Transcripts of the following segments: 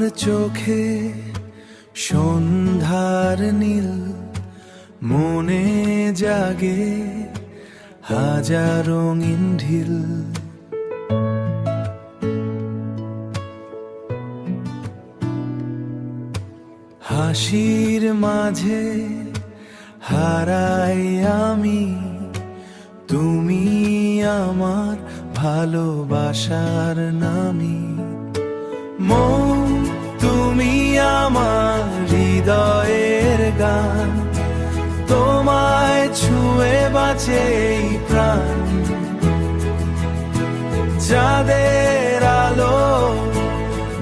তোমার চোখে সন্ধ্যার নীল, মনে জাগে হাজার রঙিন ঢিল। হাসির মাঝে হারাই আমি, তুমি আমার ভালোবাসার নামী। মন তুমি আমার হৃদয়ের গান, তোমায় ছুঁয়ে বাঁচে এই প্রাণ। চাঁদের আলো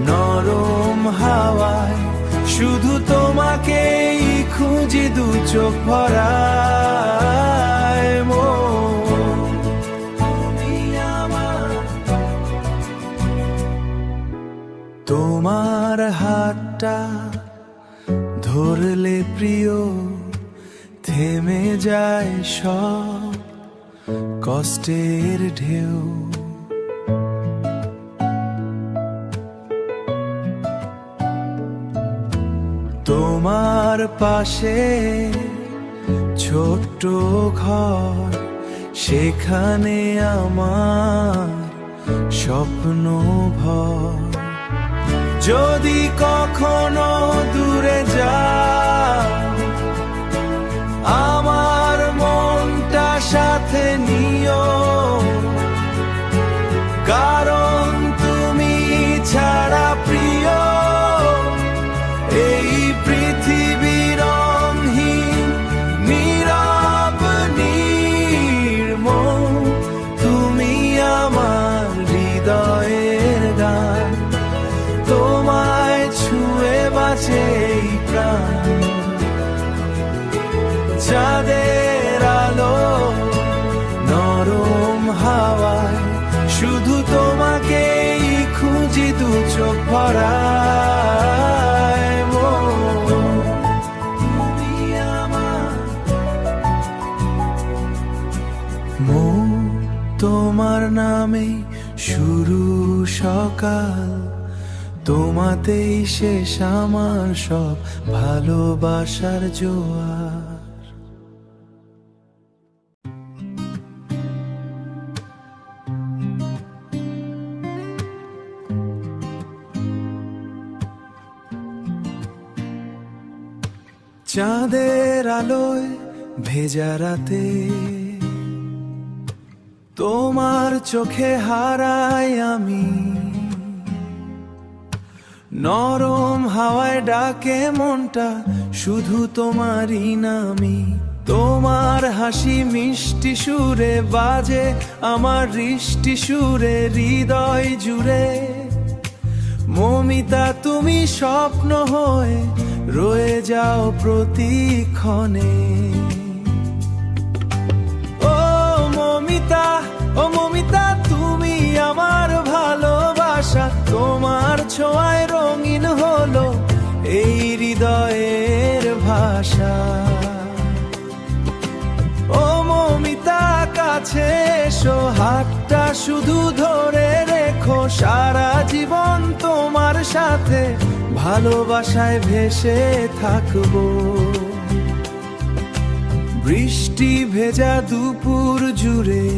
নরম হাওয়ায়, শুধু তোমাকেই খুঁজি দু চোখ ভরায়। মন তুমি আমার, তোমার হাতটা ধরলে প্রিয়, থেমে যায় সব কষ্টের ঢেউ। তোমার পাশে ছোট্ট ঘর, সেখানে আমার স্বপ্ন ভর। যদি কখনো দূরে যাও, আমার মনটা সাথে নিও, কারণ তুমি ছাড়া প্রিয় এই পৃথিবী রঙহীন নীরব নির্মম। তুমি আমার হৃদয়ের গান, তোমায় ছুঁয়ে বাঁচে এই প্রাণ। চাঁদের আলো নরম হাওয়ায়, শুধু তোমাকেই খুঁজি দু চোখ ভরায়। মন তোমার নামে শুরু সকাল, তোমাতেই শেষ আমার সব ভালোবাসার জোয়ার। চাঁদের আলোয় ভেজা রাতে, তোমার চোখে হারাই আমি। নরম হাওয়ায় ডাকে মনটা, শুধু তোমারই নামই। তোমার হাসি মিষ্টি সুরে বাজে আমার হৃষ্টি সুরে হৃদয় জুড়ে। মমিতা তুমি স্বপ্ন হয়ে রয়ে যাও প্রতিক্ষণে। ও মমিতা তুমি আমার ভালোবাসা, তোমার ছোঁয়ায় রঙিন হলো এই হৃদয়ের ভাষা। ও মমিতা কাছে এসো, হাতটা শুধু ধরে রেখো, সারা জীবন তোমার সাথে ভালোবাসায় ভেসে থাকবো। বৃষ্টি ভেজা দুপুর জুড়ে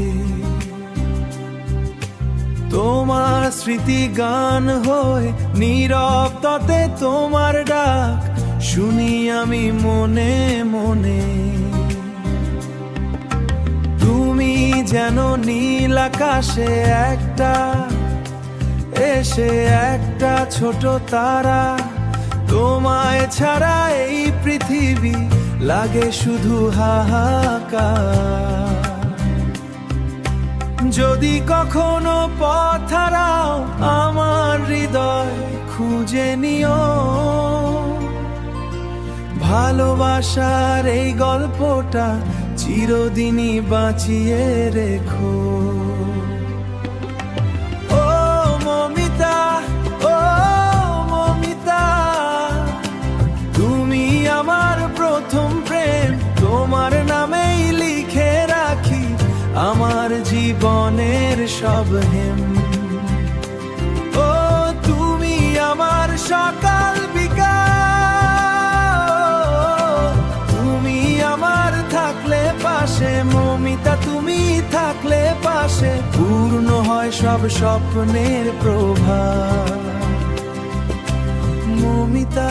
তোমার স্মৃতি গান হয়ে, নীরব ততে তোমার ডাক শুনি আমি মনে মনে। তুমি যেন নীল আকাশে এসে একটা ছোট তারা, তোমায় ছাড়া এই পৃথিবী লাগে শুধু হাহাকার। যদি কখনো পথ হারাও, আমার হৃদয় খুঁজে নিও, ভালোবাসার এই গল্পটা চিরদিনই বাঁচিয়ে রেখো। তুমি আমার প্রথম প্রেম, তোমার নামেই লিখে রাখি আমার জীবনের সব হেম। ও তুমি আমার সব আসে মমিতা, তুমি থাকলে পাশে পূর্ণ হয় সব স্বপ্নের প্রভা। মমিতা।